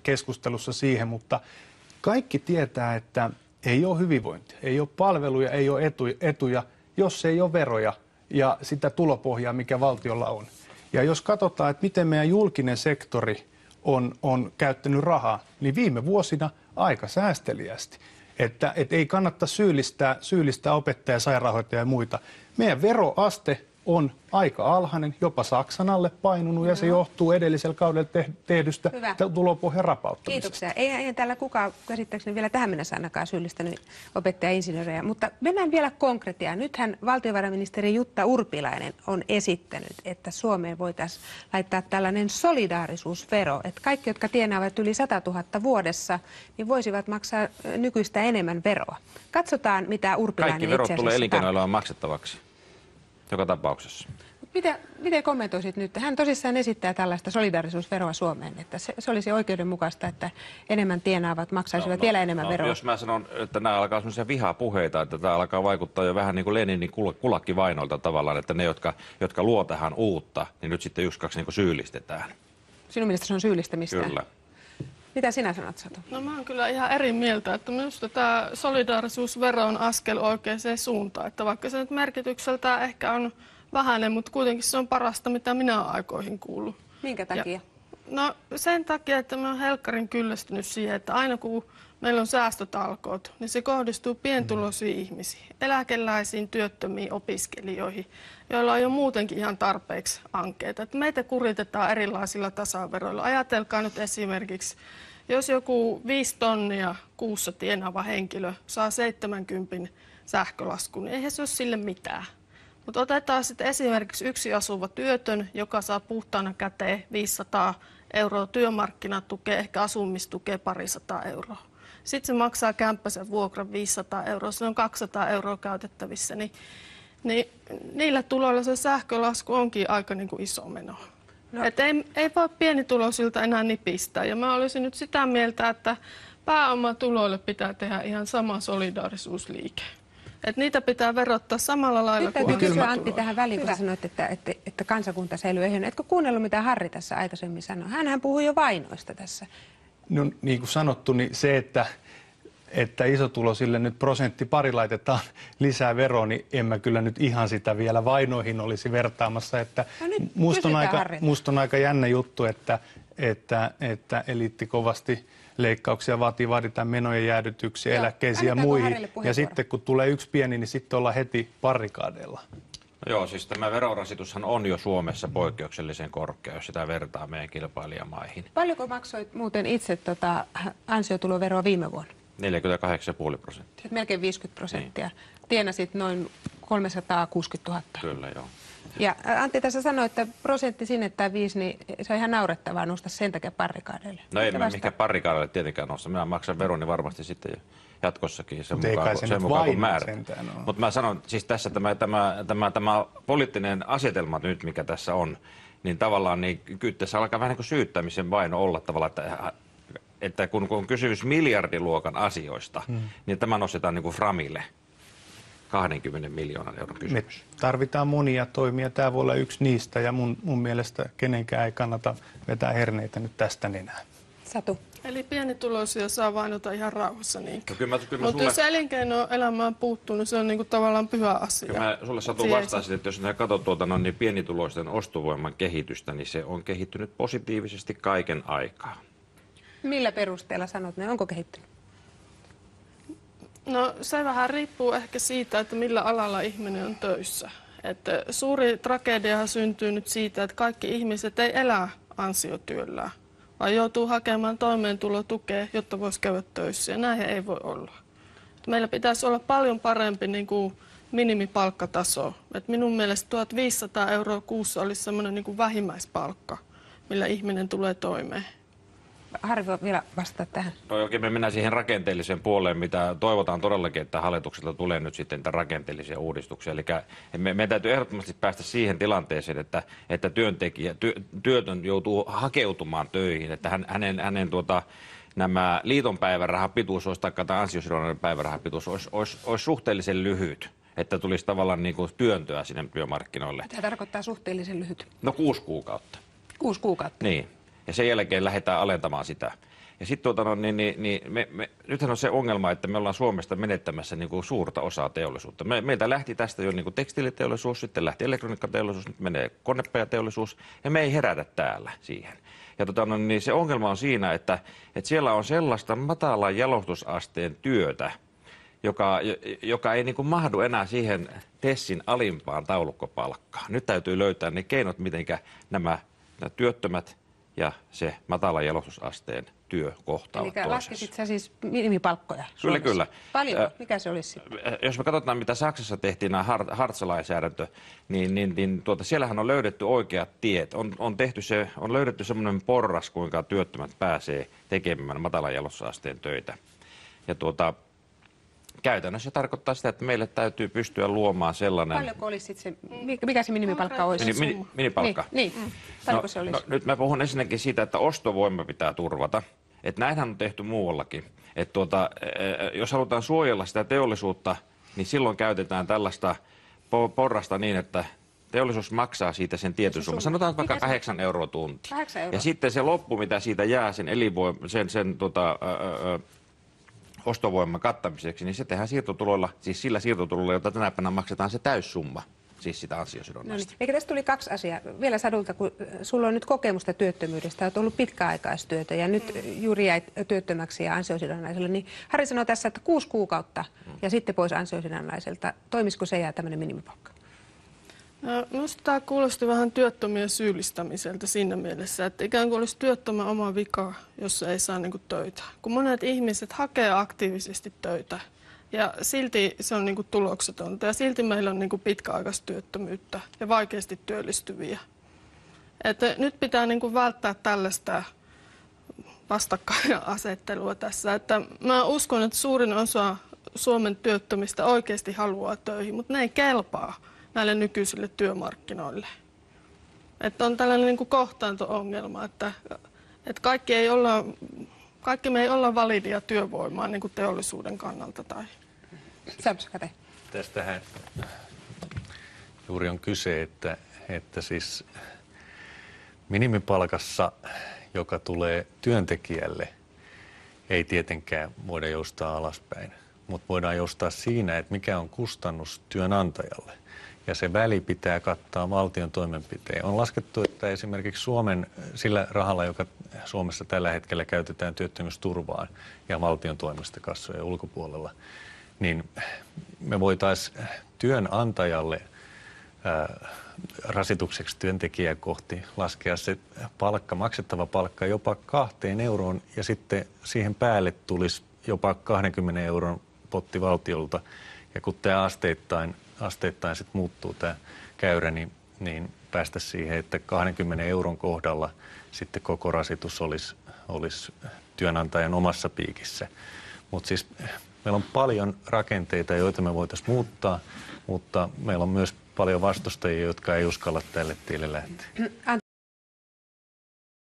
keskustelussa siihen, mutta kaikki tietää, että ei ole hyvinvointia, ei ole palveluja, ei ole etuja, jos ei ole veroja ja sitä tulopohjaa, mikä valtiolla on. Ja jos katsotaan, että miten meidän julkinen sektori on käyttänyt rahaa, niin viime vuosina aika säästeliästi. Että ei kannata syyllistää opettajia, sairaanhoitajia ja muita. Meidän veroaste on aika alhainen, jopa Saksan alle painunut, ja se johtuu edellisellä kaudella tehdystä tulopohjan rapauttamisesta. Kiitoksia. Ei täällä kukaan käsittääkseni vielä tähän mennessä ainakaan syyllistänyt opettaja-insinöörejä, mutta mennään vielä konkretiaan. Nythän valtiovarainministeri Jutta Urpilainen on esittänyt, että Suomeen voitaisiin laittaa tällainen solidaarisuusvero, että kaikki, jotka tienaavat yli 100 000 vuodessa, niin voisivat maksaa nykyistä enemmän veroa. Katsotaan, mitä Urpilainen itse asiassa kaikki verot tulee elinkeinoelämän maksettavaksi. Joka tapauksessa. Miten kommentoisit nyt? Hän tosissaan esittää tällaista solidaarisuusveroa Suomeen, että se olisi oikeudenmukaista, että enemmän tienaavat maksaisivat vielä enemmän veroa. Jos mä sanon, että nämä alkaa sellaisia vihapuheita, että tämä alkaa vaikuttaa jo vähän niin kuin Leninin kulakkivainoilta tavallaan, että ne, jotka luo tähän uutta, niin nyt sitten yksi-kaksi niin kuin syyllistetään. Sinun mielestä se on syyllistämistä? Kyllä. Mitä sinä sanot, Satu? No mä oon kyllä ihan eri mieltä, että minusta tämä solidaarisuusvero on askel oikeaan suuntaan. Että vaikka se nyt merkitykseltään ehkä on vähäinen, mutta kuitenkin se on parasta, mitä minä olen aikoihin kuullut. Minkä takia? No sen takia, että mä oon helkkarin kyllästynyt siihen, että aina kun meillä on säästötalkoot, niin se kohdistuu pientuloisiin ihmisiin, eläkeläisiin, työttömiin, opiskelijoihin, joilla on jo muutenkin ihan tarpeeksi ankeita. Että meitä kuritetaan erilaisilla tasaveroilla. Ajatelkaa nyt esimerkiksi, jos joku 5 tonnia kuussa tienaava henkilö saa 70 sähkölaskun, niin eihän se ole sille mitään. Mutta otetaan sitten esimerkiksi yksi asuva työtön, joka saa puhtaana käteen 500 euroa työmarkkinatukea, ehkä asumistukea 200 euroa. Sitten se maksaa kämppäsen vuokran 500 euroa, se on 200 euroa käytettävissä, niin niillä tuloilla se sähkölasku onkin aika niin kuin iso meno. No. Et ei voi pienituloisilta enää nipistää, ja mä olisin nyt sitä mieltä, että pääomatuloille pitää tehdä ihan sama solidaarisuusliike. Että niitä pitää verottaa samalla lailla kuin täytyy kysyä Antti tähän väliin, kun sanoit, että kansakunta säilyy ehjänä. Etkö kuunnellut, mitä Harri tässä aikaisemmin sanoi? Hänhän puhui jo vainoista tässä. No niin kuin sanottu, niin se, että isotulosille nyt prosentti pari laitetaan lisää veroa, niin en mä kyllä nyt ihan sitä vielä vainoihin olisi vertaamassa. Että no musta on aika jännä juttu, että eliitti kovasti leikkauksia vaaditaan menojen jäädytyksiä, eläkkeisiin ja muihin. Ja sitten kun tulee yksi pieni, niin sitten ollaan heti barrikaadeilla. No joo, siis tämä verorasitushan on jo Suomessa poikkeuksellisen korkea, jos sitä vertaa meidän kilpailijamaihin. Paljonko maksoit muuten itse ansiotuloveroa viime vuonna? 48,5%. Melkein 50%. Niin. Tienasit noin 360 000. Kyllä, joo. Ja Antti tässä sanoi, että prosentti sinne tai 5, niin se on ihan naurettavaa nousta sen takia barrikaadeille. No ei mä mihinkään barrikaadeille tietenkään nousta. Minä maksan veroni varmasti sitten jatkossakin sen mukaan kuin määrät. Mutta mä sanon, siis tässä tämä poliittinen asetelma nyt, mikä tässä on, niin tavallaan niin kyllä tässä alkaa vähän niin kuin syyttämisen vaino olla tavallaan, että kun on kysymys miljardiluokan asioista, niin tämä nostetaan niin kuin framille. 20 miljoonan euron kysymys. Me tarvitaan monia toimia. Tämä voi olla yksi niistä, ja mun mielestä kenenkään ei kannata vetää herneitä nyt tästä nenään. Satu. Eli pienituloisia saa vainota ihan rauhassa niinkään. No mutta jos elinkeinoelämään puuttuu, niin se on niinku tavallaan pyhä asia. Ja mä sulle Satu vastaisin, että jos katsot niin pienituloisten ostovoiman kehitystä, niin se on kehittynyt positiivisesti kaiken aikaa. Millä perusteella sanot ne? Onko kehittynyt? No se vähän riippuu ehkä siitä, että millä alalla ihminen on töissä. Että suuri tragediahan syntyy nyt siitä, että kaikki ihmiset ei elä ansiotyöllään, vaan joutuu hakemaan toimeentulotukea, jotta voisi käydä töissä. Ja näin ei voi olla. Meillä pitäisi olla paljon parempi niin kuin minimipalkkataso. Et minun mielestä 1500 euroa kuussa olisi sellainen niin kuin vähimmäispalkka, millä ihminen tulee toimeen. Harri voi vielä vastata tähän. No oikein me mennään siihen rakenteelliseen puoleen, mitä toivotaan todellakin, että hallitukselta tulee nyt sitten rakenteellisia uudistuksia. Eli meidän täytyy ehdottomasti päästä siihen tilanteeseen, että työtön joutuu hakeutumaan töihin, että hänen nämä liiton päivärahapituus olisi, tai ansiosidonnainen päivärahapituus olisi suhteellisen lyhyt, että tulisi tavallaan niin kuin työntöä sinne työmarkkinoille. Mitä tarkoittaa suhteellisen lyhyt? No 6 kuukautta. 6 kuukautta? Niin. Ja sen jälkeen lähdetään alentamaan sitä. Ja sitten nythän on se ongelma, että me ollaan Suomesta menettämässä niin kuin suurta osaa teollisuutta. Meiltä lähti tästä jo niin kuin tekstiiliteollisuus, sitten lähti elektroniikkateollisuus, nyt menee konepajateollisuus, ja me ei herätä täällä siihen. Ja se ongelma on siinä, että siellä on sellaista matalan jalostusasteen työtä, joka ei niin kuin mahdu enää siihen TESin alimpaan taulukkopalkkaan. Nyt täytyy löytää ne keinot, mitenkä nämä työttömät ja se matalan jalostusasteen työ kohtaavat toisensa. Eli laskesit sä siis minimipalkkoja Suomessa? Kyllä. Paljon? Mikä se olisi? Jos me katsotaan, mitä Saksassa tehtiin, nämä Hartz-lainsäädäntö, niin siellähän on löydetty oikeat tiet. On löydetty semmoinen porras, kuinka työttömät pääsee tekemään matalan jalostusasteen töitä. Ja käytännössä tarkoittaa sitä, että meille täytyy pystyä luomaan sellainen... Paljonko olisi se, mikä se minimipalkka olisi? Minipalkka? Niin. Paljonko se olisi? Nyt mä puhun ensinnäkin siitä, että ostovoima pitää turvata. Että näinhän on tehty muuallakin. Että jos halutaan suojella sitä teollisuutta, niin silloin käytetään tällaista porrasta niin, että teollisuus maksaa siitä sen tietyn summan. Sanotaan vaikka 8 euroa tunti. 8 euroa. Ja sitten se loppu, mitä siitä jää sen ostovoiman kattamiseksi, niin se tehdään siirtotuloilla, siis sillä siirtotulolla, jota tänä päivänä maksetaan se täyssumma, siis sitä ansiosidonnaista. No niin. Eikä tästä tuli 2 asiaa. Vielä Sadulta, kun sulla on nyt kokemusta työttömyydestä, olet ollut pitkäaikaistyötä ja nyt juuri jäit työttömäksi ja ansiosidonnaisella, niin Harri sanoi tässä, että 6 kuukautta ja sitten pois ansiosidonnaiselta. Toimisiko se ja tämmöinen minimipalkka? No, minusta tämä kuulosti vähän työttömien syyllistämiseltä siinä mielessä, että ikään kuin olisi työttömän oma vika, jos ei saa niin kuin töitä. Kun monet ihmiset hakee aktiivisesti töitä ja silti se on niin kuin tuloksetonta ja silti meillä on niin kuin pitkäaikaistyöttömyyttä ja vaikeasti työllistyviä. Että nyt pitää niin kuin välttää tällaista vastakkainasettelua tässä. Että mä uskon, että suurin osa Suomen työttömistä oikeasti haluaa töihin, mutta ne ei kelpaa näille nykyisille työmarkkinoille. Että on tällainen niin kuin kohtaanto-ongelma, että kaikki me ei olla validia työvoimaa niin kuin teollisuuden kannalta. Tästähän juuri on kyse, että siis minimipalkassa, joka tulee työntekijälle, ei tietenkään voida joustaa alaspäin, mutta voidaan joustaa siinä, että mikä on kustannus työnantajalle. Ja se väli pitää kattaa valtion toimenpiteen. On laskettu, että esimerkiksi sillä rahalla, joka Suomessa tällä hetkellä käytetään työttömyysturvaan ja valtion toimesta kassojen ulkopuolella, niin me voitaisiin työnantajalle rasitukseksi työntekijää kohti laskea se maksettava palkka jopa 2 euroon ja sitten siihen päälle tulisi jopa 20 euron potti valtiolta. Ja kun tämä asteittain sit muuttuu tämä käyrä, niin päästä siihen, että 20 euron kohdalla sitten koko rasitus olisi työnantajan omassa piikissä. Mutta siis meillä on paljon rakenteita, joita me voitaisiin muuttaa, mutta meillä on myös paljon vastustajia, jotka ei uskalla tälle tielle lähteä.